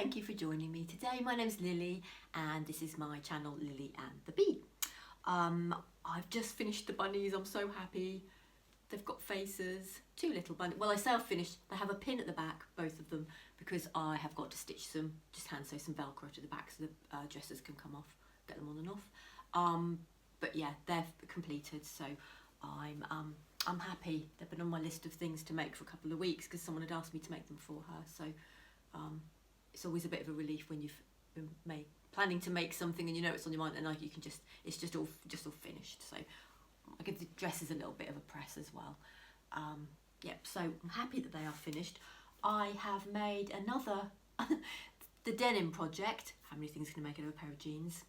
thank you for joining me today. My name's Lily and this is my channel Lily and the Bee. I've just finished the bunnies. I'm so happy. They've got faces, two little bunnies. Well, I say I've finished. They have a pin at the back, both of them, because I have got to stitch some, just hand sew some Velcro to the back so the dresses can come off, get them on and off. But yeah, they're completed, so I'm happy. They've been on my list of things to make for a couple of weeks because someone had asked me to make them for her. So it's always a bit of a relief when you've been planning to make something and you know it's on your mind, and like you can just, it's just all finished. So I give the dresses a little bit of a press as well. Yep, so I'm happy that they are finished. I have made another, the Denim project. How many things can I make out of a pair of jeans?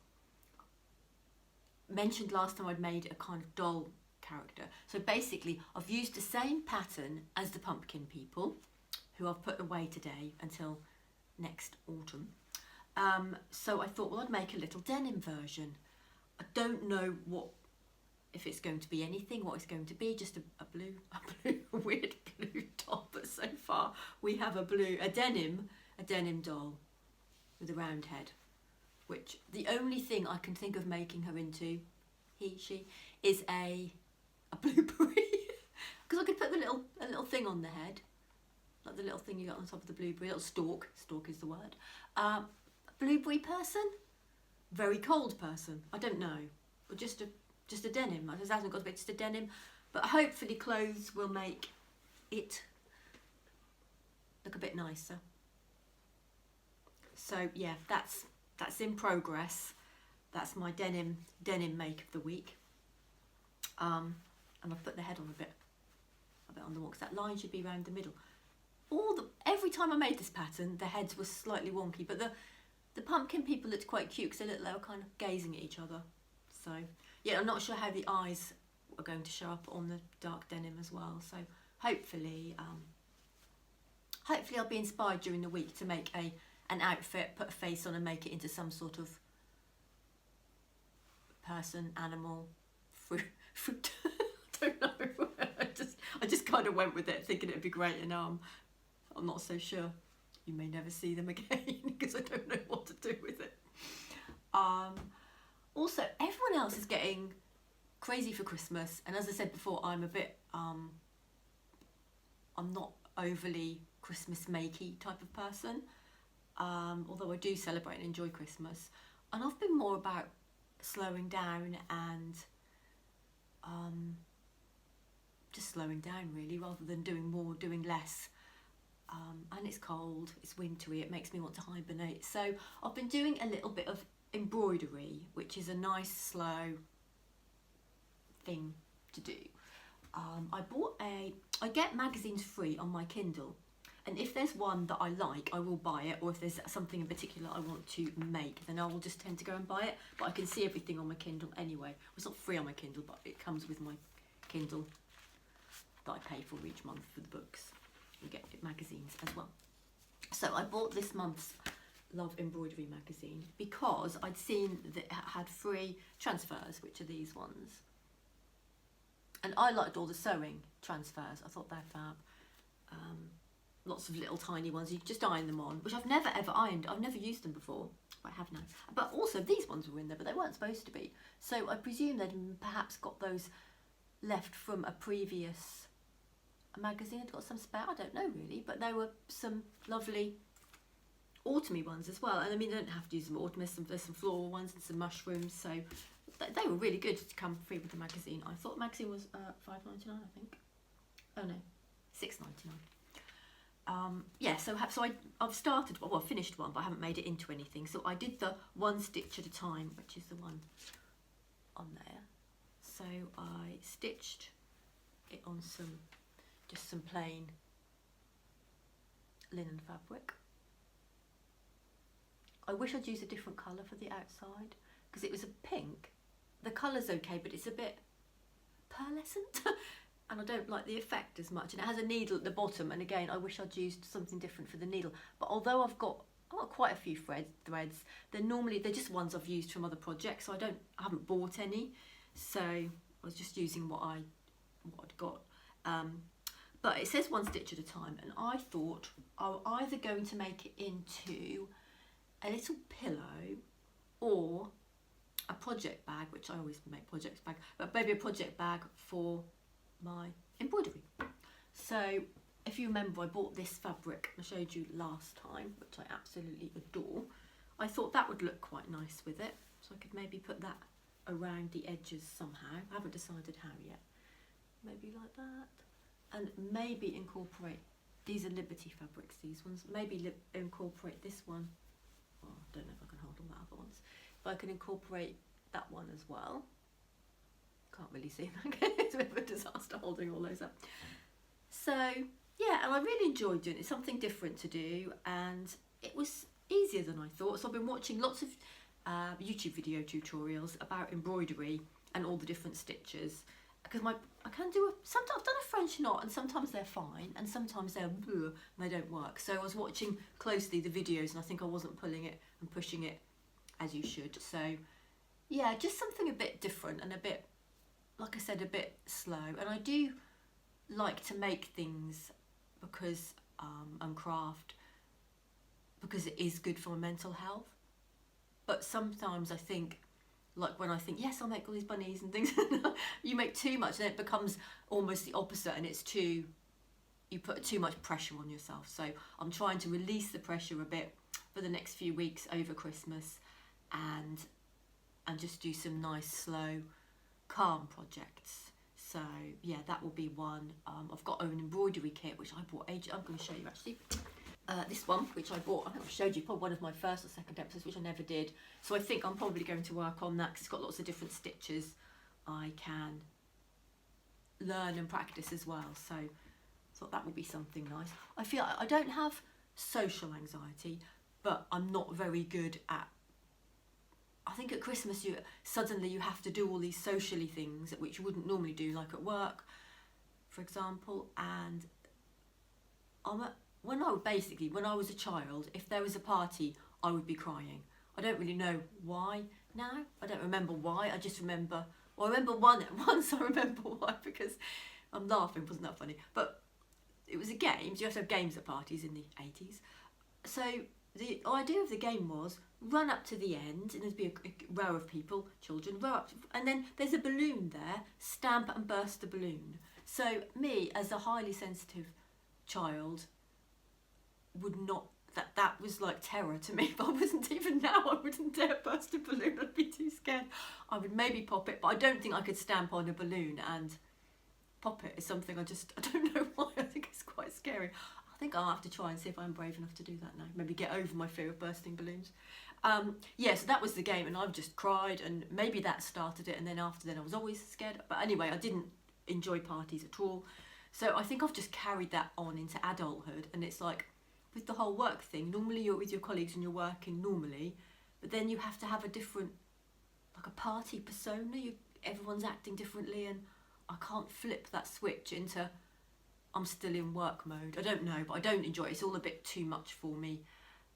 Mentioned last time I'd made a kind of doll character. So basically I've used the same pattern as the pumpkin people, who I've put away today until next autumn. So I thought, well, I'd make a little denim version. I don't know if it's going to be anything, what it's going to be, just a weird blue doll. But so far we have a denim doll with a round head, which the only thing I can think of making her into, she, is a blueberry. Because I could put a little thing on the head, like the little thing you got on top of the blueberry, little stalk is the word. A blueberry person, very cold person, I don't know, or just a denim. It hasn't got to be just a denim, but hopefully clothes will make it look a bit nicer. So yeah, that's in progress. That's my denim make of the week. And I've put the head on a bit on the wall, because that line should be around the middle. Every time I made this pattern, the heads were slightly wonky, but the pumpkin people looked quite cute because they were kind of gazing at each other. So yeah, I'm not sure how the eyes are going to show up on the dark denim as well. So hopefully I'll be inspired during the week to make an outfit, put a face on and make it into some sort of person, animal, fruit. I don't know. I just kind of went with it, thinking it'd be great, and I'm not so sure. You may never see them again because I don't know what to do with it. Also, everyone else is getting crazy for Christmas, and as I said before, I'm a bit I'm not overly Christmas makey type of person, although I do celebrate and enjoy Christmas, and I've been more about slowing down and just slowing down really, rather than doing more, doing less. And it's cold, it's wintry, it makes me want to hibernate. So I've been doing a little bit of embroidery, which is a nice slow thing to do. I get magazines free on my Kindle, and if there's one that I like, I will buy it, or if there's something in particular I want to make, then I will just tend to go and buy it. But I can see everything on my Kindle anyway. Well, it's not free on my Kindle, but it comes with my Kindle that I pay for each month for the books. You get magazines as well. So I bought this month's Love Embroidery magazine because I'd seen that it had free transfers, which are these ones. And I liked all the sewing transfers. I thought they're fab. Lots of little tiny ones. You just iron them on, which I've never ever ironed. I've never used them before. I have now. But also these ones were in there, but they weren't supposed to be. So I presume they'd perhaps got those left from a previous magazine. Had got some spare. I don't know really, but there were some lovely autumny ones as well. And I mean, you don't have to use them autumn. There's some floral ones and some mushrooms. So they were really good to come free with the magazine. I thought the magazine was $5.99, I think. Oh no, $6.99. Yeah, so I've started, well, I finished one, but I haven't made it into anything. So I did the one stitch at a time, which is the one on there. So I stitched it on just some plain linen fabric. I wish I'd used a different colour for the outside, because it was a pink. The colour's okay, but it's a bit pearlescent. And I don't like the effect as much, and it has a needle at the bottom, and again I wish I'd used something different for the needle. But although I've got quite a few threads, they're just ones I've used from other projects, so I haven't bought any, so I was just using what I'd got. But it says one stitch at a time, and I thought I'm either going to make it into a little pillow or a project bag, which I always make project bag, but maybe a project bag for my embroidery. So if you remember, I bought this fabric I showed you last time, which I absolutely adore. I thought that would look quite nice with it, so I could maybe put that around the edges somehow. I haven't decided how yet. Maybe like that, and maybe incorporate, these are Liberty fabrics, these ones, maybe incorporate this one. Oh, I don't know if I can hold all the other ones. If I can incorporate that one as well. Can't really see that. It's a bit of a disaster holding all those up. So yeah, and I really enjoyed doing it. It's something different to do, and it was easier than I thought. So I've been watching lots of YouTube video tutorials about embroidery and all the different stitches, because I can do sometimes I've done a French knot, and sometimes they're fine and sometimes they're bleh, and they don't work. So I was watching closely the videos, and I think I wasn't pulling it and pushing it as you should. So yeah, just something a bit different and a bit, like I said, a bit slow. And I do like to make things because and craft because it is good for my mental health. But sometimes I think, like when I think, yes, I'll make all these bunnies and things, you make too much and it becomes almost the opposite, and it's too, you put too much pressure on yourself. So I'm trying to release the pressure a bit for the next few weeks over Christmas, and just do some nice, slow, calm projects. So yeah, that will be one. I've got an embroidery kit which I bought ages. I'm going to show you actually. This one, which I bought, I think I showed you probably one of my first or second episodes, which I never did. So I think I'm probably going to work on that because it's got lots of different stitches I can learn and practice as well. So I thought that would be something nice. I feel I don't have social anxiety, but I'm not very good at, I think at Christmas you suddenly have to do all these socially things which you wouldn't normally do, like at work, for example. And when I was a child, if there was a party, I would be crying. I don't really know why now. I don't remember why. I just remember, well, I remember once I remember why, because I'm laughing, wasn't that funny? But it was a game. You have to have games at parties in the 80s. So the idea of the game was run up to the end, and there'd be a row of people, children, row up, and then there's a balloon there, stamp and burst the balloon. So me, as a highly sensitive child, would not, that was like terror to me. But I wasn't, even now I wouldn't dare burst a balloon, I'd be too scared. I would maybe pop it, but I don't think I could stamp on a balloon and pop it. Is something I don't know why, I think it's quite scary. I think I'll have to try and see if I'm brave enough to do that now, maybe get over my fear of bursting balloons. Yeah, so that was the game, and I've just cried, and maybe that started it, and then after then I was always scared. But anyway, I didn't enjoy parties at all. So I think I've just carried that on into adulthood, and it's like, with the whole work thing, normally you're with your colleagues and you're working normally, but then you have to have a different, like a party persona. Everyone's acting differently, and I can't flip that switch into I'm still in work mode. I don't know, but I don't enjoy it. It's all a bit too much for me.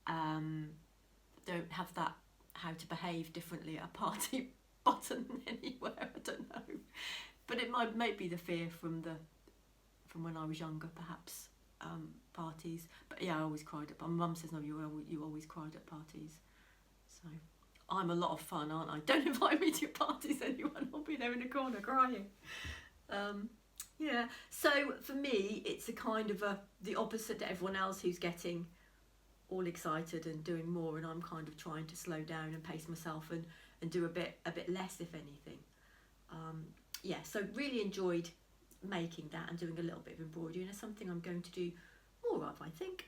Don't have that how to behave differently at a party button anywhere. I don't know, but it might be the fear from when I was younger, perhaps. Parties, but yeah, I always cried at. My mum says, no, you always cried at parties. So I'm a lot of fun, aren't I? Don't invite me to your parties, anyone. I'll be there in a corner crying. Yeah. So for me, it's a kind of the opposite to everyone else who's getting all excited and doing more, and I'm kind of trying to slow down and pace myself and do a bit less, if anything. Yeah. So really enjoyed making that and doing a little bit of embroidery, and it's something I'm going to do more of, I think.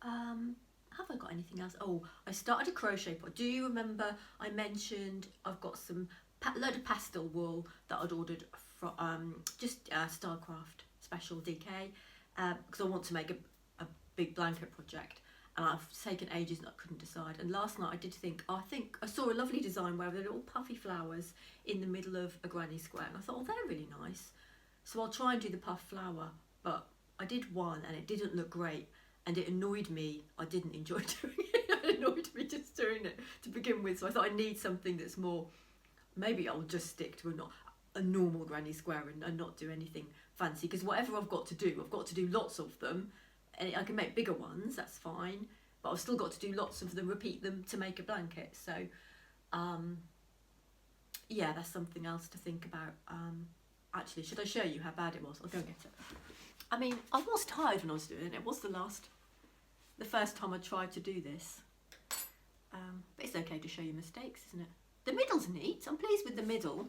Have I got anything else? Oh, I started a crochet pot. Do you remember I mentioned I've got some load of pastel wool that I'd ordered from just Starcraft Special DK, because I want to make a big blanket project, and I've taken ages and I couldn't decide. And last night I think I saw a lovely design where there are little puffy flowers in the middle of a granny square, and I thought, oh, they're really nice, so I'll try and do the puff flower. But I did one and it didn't look great, and it annoyed me. I didn't enjoy doing it. It annoyed me just doing it to begin with, so I thought I need something that's more, maybe I'll just stick to a normal granny square and not do anything fancy, because whatever I've got to do lots of them, and I can make bigger ones, that's fine, but I've still got to do lots of them, repeat them to make a blanket. So yeah, that's something else to think about. Actually, should I show you how bad it was? I'll go and get it. I mean, I was tired when I was doing it. It was the first time I tried to do this. But it's okay to show you mistakes, isn't it? The middle's neat. I'm pleased with the middle.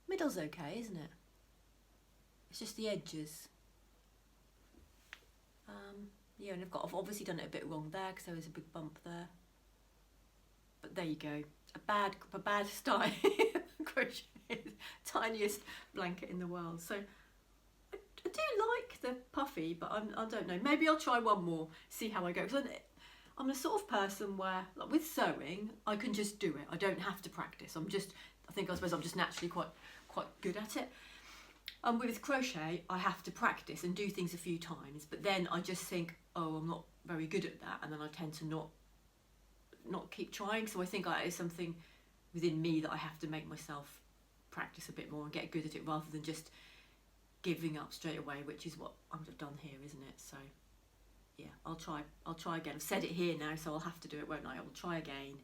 Middle's okay, isn't it? It's just the edges. Yeah, and I've obviously done it a bit wrong there because there was a big bump there. But there you go. A bad style crochet, tiniest blanket in the world. So I do like the puffy, but I don't know. Maybe I'll try one more, see how I go. Because I'm the sort of person where, like with sewing, I can just do it. I don't have to practice. I suppose I'm just naturally quite good at it. With crochet, I have to practice and do things a few times, but then I just think, oh, I'm not very good at that, and then I tend to not keep trying. So I think that is something within me that I have to make myself practice a bit more and get good at it, rather than just giving up straight away, which is what I've done here, isn't it? So yeah, I'll try again. I've said it here now, so I'll have to do it, won't I? I will try again.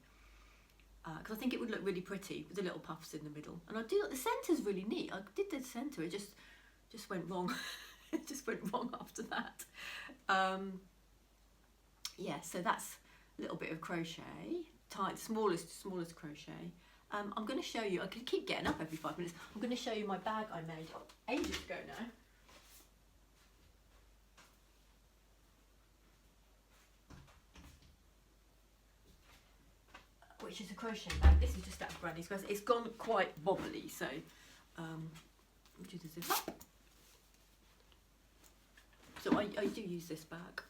Because I think it would look really pretty with the little puffs in the middle. And I do, the centre's really neat. I did the centre, it just went wrong. It just went wrong after that. Yeah, so that's a little bit of crochet, smallest crochet. I'm going to show you, I can keep getting up every 5 minutes. I'm going to show you my bag I made ages ago now. Which is a crochet bag. This is just out of Granny's because it's gone quite wobbly, so do the zip up. So I do use this bag.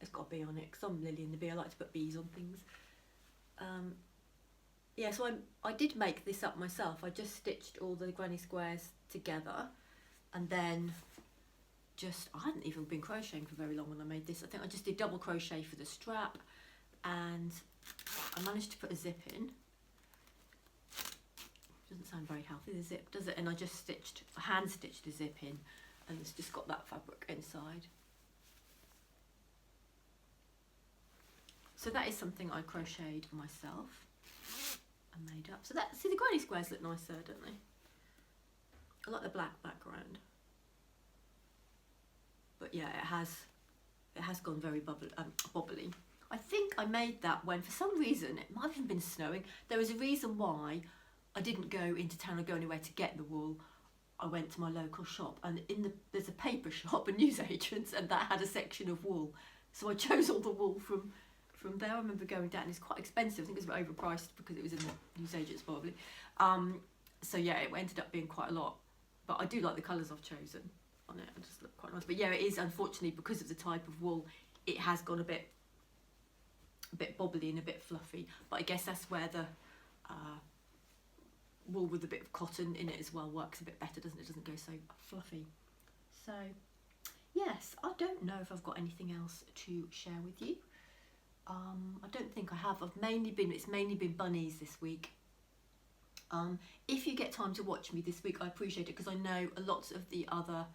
It's got a bee on it because I'm LillieAndTheBee. I like to put bees on things. Yeah, so I did make this up myself. I just stitched all the granny squares together, and then I hadn't even been crocheting for very long when I made this. I think I just did double crochet for the strap, and I managed to put a zip in. Doesn't sound very healthy, the zip, does it? And I just hand stitched a zip in, and it's just got that fabric inside. So that is something I crocheted myself and made up. So see, the granny squares look nicer, don't they? I like the black background. But yeah, it has gone very bobbly. I think I made that when, for some reason, it might have even been snowing. There was a reason why I didn't go into town or go anywhere to get the wool. I went to my local shop, and there's a paper shop, a newsagent's, and that had a section of wool. So I chose all the wool from there. I remember going down. It's quite expensive. I think it was a bit overpriced because it was in the newsagent's probably. So yeah, it ended up being quite a lot. But I do like the colours I've chosen on it. It just look quite nice. But yeah, it is, unfortunately, because of the type of wool, it has gone a bit bobbly and a bit fluffy. But I guess that's where the wool with a bit of cotton in it as well works a bit better, doesn't it? It doesn't go so fluffy. So yes, I don't know if I've got anything else to share with you. I don't think I have. It's mainly been bunnies this week. If you get time to watch me this week, I appreciate it, because I know a lot of the other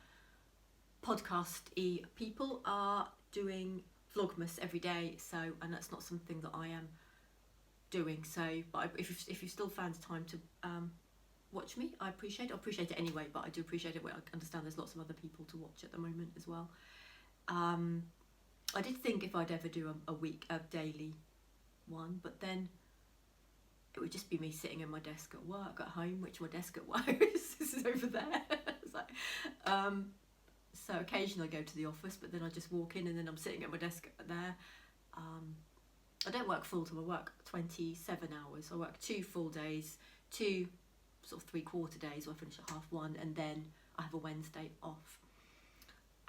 podcast-y people are doing Vlogmas every day, and that's not something that I am doing. So, but if you still found time to watch me, I appreciate it anyway. But I do appreciate it. I understand there's lots of other people to watch at the moment as well. I did think if I'd ever do a daily one, but then it would just be me sitting at my desk at work at home, which my desk at work is over there. It's like, so occasionally I go to the office, but then I just walk in and then I'm sitting at my desk there. I don't work full time. I work 27 hours. I work 2 full days, 2 sort of 3/4 days, where I finish at 1:30, and then I have a Wednesday off.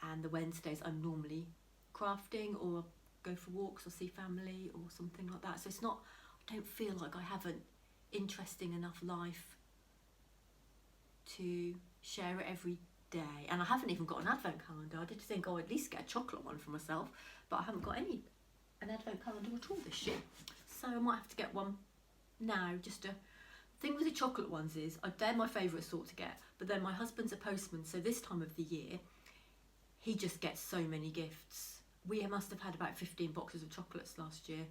And the Wednesdays I'm normally crafting or go for walks or see family or something like that. So it's not, I don't feel like I have an interesting enough life to share it every day. And I haven't even got an advent calendar. I did think, at least get a chocolate one for myself, but I haven't got an advent calendar at all this year. So I might have to get one now. Just a thing with the chocolate ones is, they're my favourite sort to get, but then my husband's a postman, so this time of the year he just gets so many gifts. We must have had about 15 boxes of chocolates last year.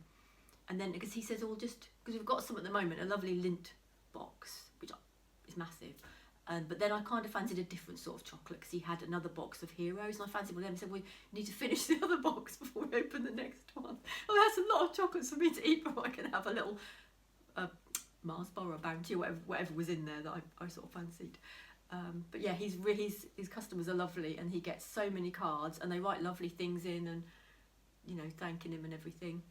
And then, because he says, oh, just, because we've got some at the moment, a lovely lint box, which is massive. But then I kind of fancied a different sort of chocolate, because he had another box of Heroes, and I fancied one of them. Said, we need to finish the other box before we open the next one. Oh, that's a lot of chocolates for me to eat before I can have a little Mars bar or a Bounty or whatever was in there that I sort of fancied. But yeah, his customers are lovely, and he gets so many cards, and they write lovely things in, and you know, thanking him and everything.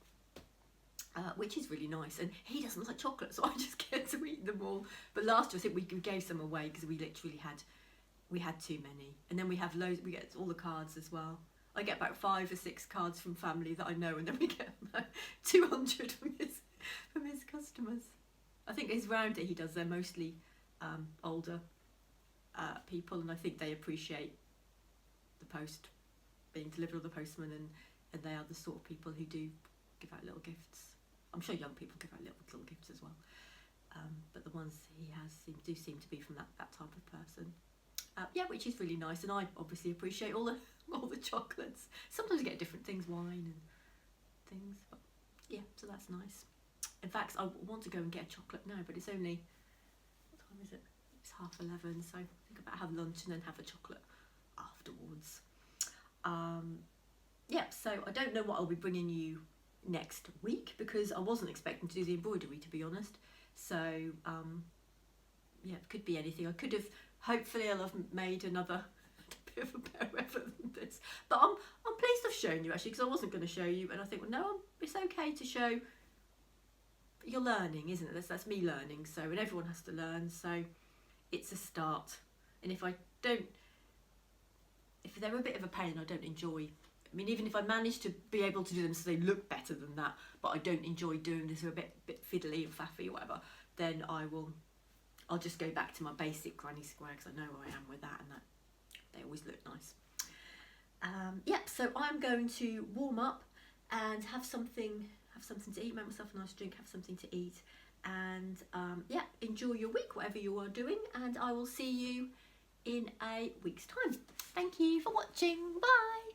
Which is really nice, and he doesn't like chocolate, so I just get to eat them all. But last year I think we gave some away because we literally had too many, and then we have loads. We get all the cards as well. I get about 5 or 6 cards from family that I know, and then we get about 200 from his customers. I think his round that he does, they're mostly older people, and I think they appreciate the post being delivered, or the postman, and they are the sort of people who do give out little gifts. I'm sure young people give out little gifts as well, but the ones he has do seem to be from that type of person. Yeah, which is really nice, and I obviously appreciate all the chocolates. Sometimes you get different things, wine and things, but yeah, so that's nice. In fact, I want to go and get a chocolate now, but it's only, what time is it? It's 11:30, so I think about have lunch and then have a chocolate afterwards. Yeah, so I don't know what I'll be bringing you next week, because I wasn't expecting to do the embroidery, to be honest. So yeah, it could be anything. I could have, hopefully I'll have made another bit of a better effort than this, but I'm pleased I've shown you, actually, because I wasn't going to show you, and I think, well, no, it's okay to show. You're learning, isn't it? That's me learning, so, and everyone has to learn, so it's a start. And if they're a bit of a pain, I don't enjoy, I mean, even if I manage to be able to do them so they look better than that, but I don't enjoy doing this, or a bit fiddly and faffy or whatever, then I'll just go back to my basic granny square, because I know where I am with that, and that they always look nice. Yeah, so I'm going to warm up and have something to eat, make myself a nice drink, have something to eat, and yeah, enjoy your week, whatever you are doing, and I will see you in a week's time. Thank you for watching. Bye.